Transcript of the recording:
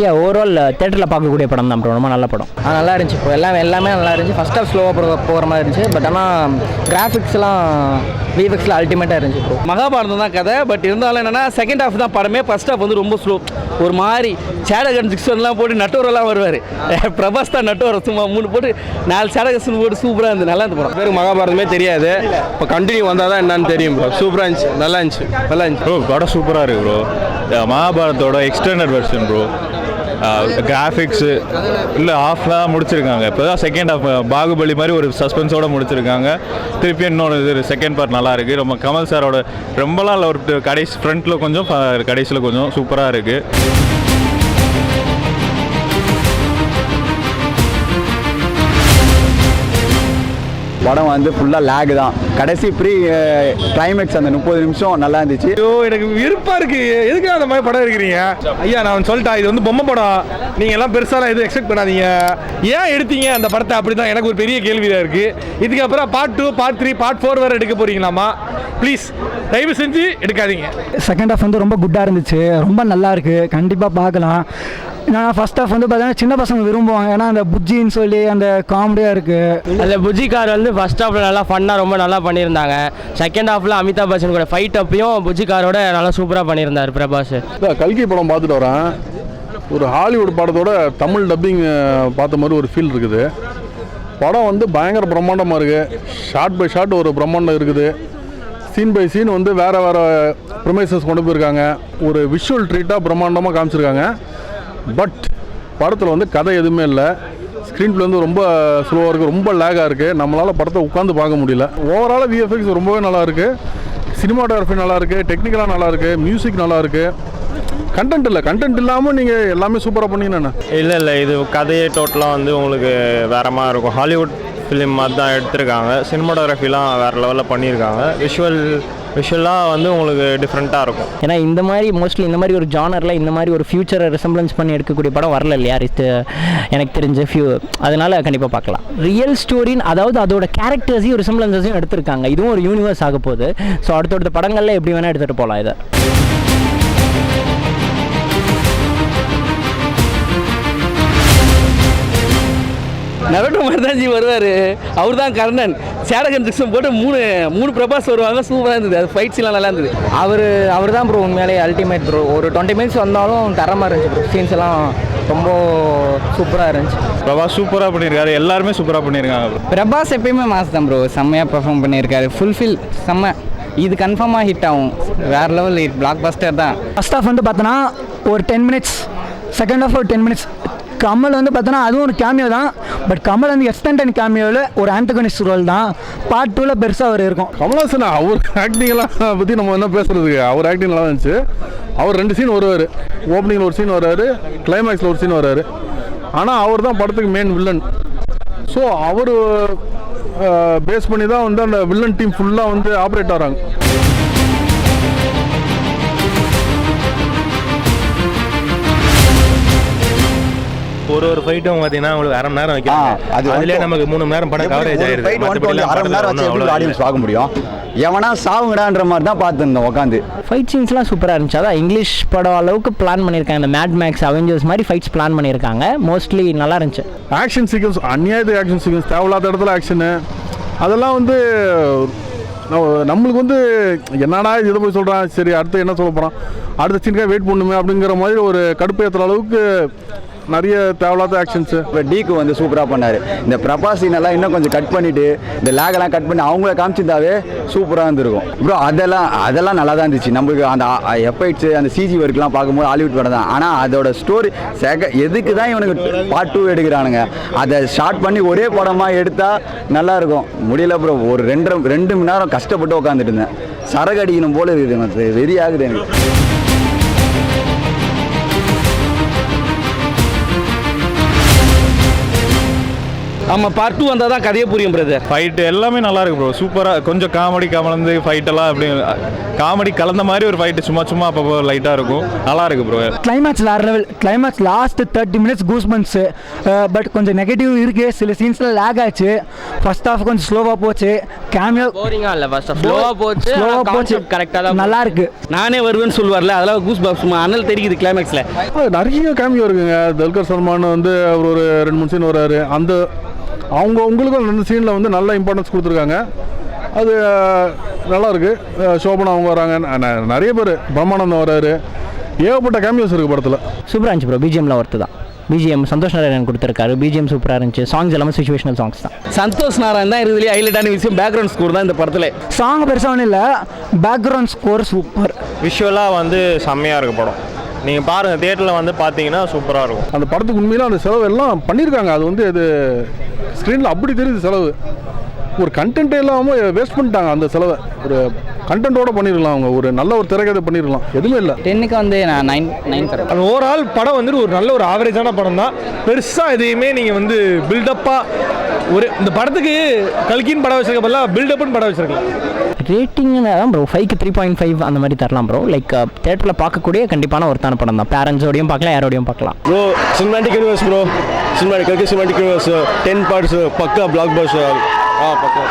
Overall தேட்டரில் பார்க்கக்கூடிய படம் தான் ப்ரோ, ரொம்ப நல்ல படம். நல்லா இருந்துச்சு ப்ரோ, எல்லாமே நல்லா இருந்துச்சு. ஃபர்ஸ்ட் ஹாஃப் ஸ்லோவாக போகிற மாதிரி இருந்துச்சு, பட் ஆனால் கிராஃபிக்ஸ்லாம் விஎஃப்எக்ஸில் அல்டிமேட்டாக இருந்துச்சு ப்ரோ. மகாபாரதம் தான் கதை, பட் இருந்தாலும் என்னென்னா செகண்ட் ஹாஃப் தான் படமே. ஃபர்ஸ்ட் ஹாஃப் வந்து ரொம்ப ஸ்லோ, ஒரு மாதிரி சேடகன் 6 போட்டு நட்டோரெல்லாம் வருவார். பிரபாஸ் தான் நட்டோரை சும்மா 3 போட்டு 4 சேடகன் போட்டு சூப்பராக இருந்தது, நல்லா இருந்து படம். பேருக்கு மகாபாரதமே தெரியாது, இப்போ கண்டினியூ வந்தால் தான் என்னன்னு தெரியும் ப்ரோ. சூப்பராக இருந்துச்சு, நல்லா இருந்துச்சு ப்ரோ. படம் சூப்பராக இருக்குது ப்ரோ. மகாபாரதத்தோட எக்ஸ்டெண்டட் வெர்ஷன் ப்ரோ. கிராஃபிக்ஸு இல்லை ஹாஃப்லாம் முடிச்சிருக்காங்க. இப்போ தான் செகண்ட் ஹாஃப் பாகுபலி மாதிரி ஒரு சஸ்பென்ஸோடு முடிச்சிருக்காங்க. திருப்பி இன்னொன்று இது செகண்ட் பார்ட் நல்லா இருக்குது. ரொம்ப கமல் சாரோட ரொம்பலாம் இல்லை, ஒரு கடைசி ஃப்ரண்ட்டில் கொஞ்சம் கடைசியில் கொஞ்சம் சூப்பராக இருக்குது. படம் வந்து ஃபுல்லாக லேக் தான். கடைசி கிளைமேக்ஸ் அந்த 30 நிமிஷம் நல்லா இருந்துச்சு. ஐயோ எனக்கு விருப்பம் இருக்குது. எதுக்கு அந்த மாதிரி படம் இருக்கிறீங்க ஐயா? நான் சொல்லிட்டேன், இது வந்து பொம்மை படம், நீங்கள் எல்லாம் பெருசாலாம் எதுவும் எக்ஸ்பெக்ட் பண்ணாதீங்க. ஏன் எடுத்தீங்க அந்த படத்தை? அப்படி தான் எனக்கு ஒரு பெரிய கேள்வியாக இருக்குது. இதுக்கப்புறம் பார்ட் 2, பார்ட் 3, பார்ட் 4 வேறு எடுக்க போகிறீங்களாமா? ப்ளீஸ் தயவு செஞ்சு எடுக்காதீங்க. செகண்ட் ஹாஃப் வந்து ரொம்ப குட்டாக இருந்துச்சு, ரொம்ப நல்லா இருக்குது, கண்டிப்பாக பார்க்கலாம். நான் ஃபர்ஸ்ட் ஹாஃப் வந்து பார்த்தீங்கன்னா சின்ன பசங்க விரும்புவாங்க, ஏன்னா அந்த புஜ்ஜின்னு சொல்லி அந்த காமெடியாக இருக்குது. அந்த புஜ்ஜி கார் வந்து ஃபர்ஸ்ட் ஹாஃபில் நல்லா ஃபன்னாக ரொம்ப நல்லா பண்ணியிருந்தாங்க. செகண்ட் ஹாஃபில் அமிதாப் பச்சன் கூட ஃபைட் அப்பையும் புஜ்ஜி காரோட நல்லா சூப்பராக பண்ணியிருந்தார் பிரபாஸ். கல்கி படம் பார்த்துட்டு வரேன். ஒரு ஹாலிவுட் படத்தோட தமிழ் டப்பிங் பார்த்த மாதிரி ஒரு ஃபீல் இருக்குது. படம் வந்து பயங்கர பிரம்மாண்டமாக இருக்குது. ஷார்ட் பை ஷார்ட் ஒரு பிரம்மாண்டம் இருக்குது. சீன் பை சீன் வந்து வேறு ப்ரொமைசஸ் கொண்டு போயிருக்காங்க. ஒரு விஷுவல் ட்ரீட்டாக பிரம்மாண்டமாக காமிச்சிருக்காங்க. பட் படத்தில் வந்து கதை எதுவுமே இல்லை. ஸ்க்ரீன் பிளே வந்து ரொம்ப ஸ்லோவாக இருக்குது, ரொம்ப லேகாக இருக்குது. நம்மளால் படத்தை உட்காந்து பார்க்க முடியல. ஓவராலாக விஎஃப்எக்ஸ் ரொம்பவே நல்லாயிருக்கு, சினிமாட்டோகிராஃபி நல்லாயிருக்கு, டெக்னிக்கலாக நல்லாயிருக்கு, மியூசிக் நல்லாயிருக்கு. கண்டென்ட் இல்லை, கண்டென்ட் இல்லாமல் நீங்கள் எல்லாமே சூப்பராக பண்ணீங்கண்ணா. இல்லை இது கதையே டோட்டலாக வந்து உங்களுக்கு வேற மாதிரி இருக்கும். ஹாலிவுட் ஃபிலிம் மாதிரி தான் எடுத்திருக்காங்க. சினிமாட்டோகிராஃபிலாம் வேறு லெவலில் பண்ணியிருக்காங்க. விஷுவலாக வந்து உங்களுக்கு டிஃப்ரெண்ட்டாக இருக்கும். ஏன்னா இந்த மாதிரி மோஸ்ட்லி இந்த மாதிரி ஒரு ஜானரில் இந்த மாதிரி ஒரு ஃபியூச்சரை ரிசம்பிளன்ஸ் பண்ணி எடுக்கக்கூடிய படம் வரல இல்லையா எனக்கு தெரிஞ்ச அதனால் கண்டிப்பாக பார்க்கலாம். ரியல் ஸ்டோரின்னு, அதாவது அதோட கேரக்டர்ஸையும் ரிசம்பிளன்ஸையும் எடுத்திருக்காங்க. இதுவும் ஒரு யூனிவர்ஸ் ஆக போகுது. ஸோ அடுத்தடுத்த படங்களில் எப்படி வேணால் எடுத்துகிட்டு போகலாம் இதை. நரோட்டோ மாதிரி தான் வருவார். அவர் தான் கர்ணன். சேடகன் 6 போட்டு 3 பிரபாஸ் வருவாங்க. சூப்பராக இருந்தது. அது ஃபைட்ஸ்லாம் நல்லா இருந்தது. அவர் தான் ப்ரோ உண்மையிலே அல்டிமேட் ப்ரோ. ஒரு 20 மினிட்ஸ் வந்தாலும் தரமாக இருந்துச்சு ப்ரோ. சீன்ஸ் எல்லாம் ரொம்ப சூப்பராக இருந்துச்சு. பிரபாஸ் சூப்பராக பண்ணியிருக்காரு, எல்லாருமே சூப்பராக பண்ணியிருக்காங்க ப்ரோ. பிரபாஸ் எப்பயுமே மாஸ் தான் ப்ரோ, செம்மையாக பெர்ஃபார்ம் பண்ணியிருக்காரு. ஃபுல்ஃபில் செம்ம. இது கன்ஃபார்மாக ஹிட் ஆகும், வேறு லெவல் ஹிட், பிளாக் பஸ்டர் தான். ஃபர்ஸ்ட் ஹாஃப் வந்து பார்த்தோன்னா ஒரு 10 மினிட்ஸ், செகண்ட் ஹாஃப் ஒரு 10 மினிட்ஸ். கமல் வந்து பார்த்தோன்னா அதுவும் ஒரு கேமியோ தான். பட் கமல் வந்து எக்ஸ்டெண்டட் கேமியோவில் ஒரு ஆண்டகனிஸ்ட் ரோல் தான். பார்ட் 2ல் பெருசாக அவர் இருக்கும். கமல்ஹாசன் அவர் ஆக்டிங்கெல்லாம் பற்றி நம்ம என்ன பேசுகிறதுக்கு? அவர் ஆக்டிங் நல்லா இருந்துச்சு. அவர் 2 சீன் வருவார். ஓப்பனிங்கில் ஒரு சீன் வர்றாரு, கிளைமேக்ஸில் ஒரு சீன் வர்றாரு. ஆனால் அவர் தான் படத்துக்கு மெயின் வில்லன். ஸோ அவர் பேஸ் பண்ணி தான் வந்து அந்த வில்லன் டீம் ஃபுல்லாக வந்து ஆப்ரேட் ஆகிறாங்க. ஒரு ஃபைட்டும் பார்த்தீங்கன்னா உங்களுக்கு அரை மணி நேரம் வைக்கிறாங்க. அதுலேயே நமக்கு 3 மணி நேரம் படம் கவரேஜ் ஆயிடுது. அரை மணி நேரம் வச்சு ஆடியன்ஸ் பார்க்க முடியும்? எவனா சாவுங்கடான்ற மாதிரி தான் பார்த்துருந்தோம் உட்காந்து. ஃபைட் சீன்ஸ்லாம் சூப்பராக இருந்துச்சு. அதான் இங்கிலீஷ் படம் அளவுக்கு பிளான் பண்ணியிருக்காங்க. இந்த மேட் மேக்ஸ், அவெஞ்சர்ஸ் மாதிரி ஃபைட்ஸ் பிளான் பண்ணியிருக்காங்க. மோஸ்ட்லி நல்லா இருந்துச்சு. ஆக்ஷன் சீக்வன்ஸ், அந்நியாயத்துக்கு ஆக்ஷன் சீக்வன்ஸ், தேவையில்லாத இடத்துல ஆக்ஷனு, அதெல்லாம் வந்து நம்மளுக்கு வந்து என்னடா இதை போய் சொல்கிறான், சரி அடுத்து என்ன சொல்ல போகிறான், அடுத்த சீனுக்காக வெயிட் பண்ணுமே அப்படிங்கிற மாதிரி ஒரு கடுப்பு ஏற்றுற அளவுக்கு நிறைய தேவையில்லாத ஆக்ஷன்ஸு. இப்போ டீக்கு வந்து சூப்பராக பண்ணார். இந்த பிரபாஸ் சீனெல்லாம் இன்னும் கொஞ்சம் கட் பண்ணிவிட்டு, இந்த லேகெல்லாம் கட் பண்ணி அவங்கள காமிச்சிருந்தாவே சூப்பராக இருந்திருக்கும் ப்ரோ. அதெல்லாம் நல்லா தான் இருந்துச்சு. நம்மளுக்கு அந்த எஃபெக்ட்ஸு, அந்த சிஜி ஒர்க்லாம் பார்க்கும்போது ஹாலிவுட் படம் தான். ஆனால் அதோட ஸ்டோரி எதுக்கு தான் இவனுக்கு பார்ட் 2 எடுக்கிறானுங்க? அதை ஷார்ட் பண்ணி ஒரே படமாக எடுத்தால் நல்லாயிருக்கும். முடியல ப்ரோ. ஒரு 2 மணி நேரம் கஷ்டப்பட்டு உட்காந்துட்டு இருந்தேன். சரகு அடிக்கணும் போல இருக்குது, எனக்கு வெறி ஆகுது எனக்கு. ஆமாம் பார்ட் 2 வந்தால் தான் கதையே புரியும் பிரதர். ஃபைட் எல்லாமே நல்லா இருக்கு ப்ரோ, சூப்பராக. கொஞ்சம் காமெடி கலந்து ஃபைட் எல்லாம் அப்படி காமெடி கலந்த மாதிரி ஒரு ஃபைட்டு சும்மா சும்மா அப்பப்போ லைட்டாக இருக்கும், நல்லா இருக்கு ப்ரோ. கிளைமேக்ஸ் வேறு level. Climax last 30 minutes goosebumps. But கொஞ்சம் நெகட்டிவ் இருக்கு, சில சீன்ஸில் லேக் ஆச்சு. ஃபர்ஸ்ட் ஹாஃப் கொஞ்சம் ஸ்லோவாக போச்சு. கேமியோ போரிங்காக இல்லை, ஃபர்ஸ்ட் ஸ்லோவாக போச்சு, கரெக்டாக தான் நல்லா இருக்கு. நானே வருவேன்னு சொல்லுவார்ல, அதெல்லாம் கூஸ் பாக்ஸ் அனல் தெரியுது கிளைமேக்ஸில். நிறைய கேமியோ இருக்குங்க. துல்கர் சல்மான் வந்து அவர் ஒரு 2-3 சீன் வர்றாரு. அந்த அவங்களுக்கும் அந்த சீனில் வந்து நல்ல இம்பார்ட்டன்ஸ் கொடுத்துருக்காங்க. அது நல்லா இருக்கு. சோபனா அவங்க வராங்க, நிறைய பேர், பிரம்மானந்தம் வராரு, ஏகப்பட்ட கேமியோஸ் இருக்குது படத்தில். சூப்பராக இருந்துச்சு ப்ரோ. பிஜிஎம்லாம் ஒர்த்து தான். பிஜிஎம் சந்தோஷ் நாராயணன் கொடுத்துருக்காரு. பிஜிஎம் சூப்பராக இருந்துச்சு. சாங்ஸ் எல்லாமே சிச்சுவேஷனல் சாங்ஸ் தான். சந்தோஷ் நாராயண் தான் இதுலேயே ஹைலைட்டான விஷயம். பேக்ரவுண்ட் ஸ்கோர் தான் இந்த படத்தில். சாங் பெருசாக ஒன்றும் இல்லை, பேக்ரவுண்ட் ஸ்கோர் சூப்பர். விஷுவலாக வந்து செம்மையாக இருக்குது படம். நீங்கள் பாருங்கள், தியேட்டரில் வந்து பார்த்தீங்கன்னா சூப்பராக இருக்கும். அந்த படத்துக்கு உண்மையில அந்த செலவு எல்லாம் பண்ணியிருக்காங்க. அது வந்து இது ஸ்க்ரீனில் அப்படி தெரியுது செலவு. ஒரு கண்டென்ட் இல்லாமல் வேஸ்ட் பண்ணிட்டாங்க அந்த செலவை. ஒரு கண்டென்ட்டோட பண்ணிடலாம், அவங்க ஒரு நல்ல ஒரு திரைக்கதை பண்ணிடலாம். எதுவுமே இல்லை. 10க்கு வந்து நான் 9 தரேன். அது ஓவரால் படம் வந்துட்டு ஒரு நல்ல ஒரு ஆவரேஜான படம் தான். பெருசாக எதையுமே நீங்கள் வந்து பில்டப்பாக ஒரு இந்த படத்துக்கு கல்கின்னு படம் வச்சிருக்க பதிலாக பில்டப்னு படம் வச்சிருக்கலாம். ரேட்டிங்னு தான் ப்ரோ 5க்கு 3.5 அந்த மாதிரி தரலாம் ப்ரோ. லைக் தேட்டரில் பார்க்கக்கூடிய கண்டிப்பான ஒருத்தான படம் தான். பேரண்ட்ஸோடையும் பார்க்கலாம், யாரோடையும் பார்க்கலாம். Bro cinematic universe bro, cinematic universe 10 parts பக்கா பிளாக் பஸ்டர். பக்கா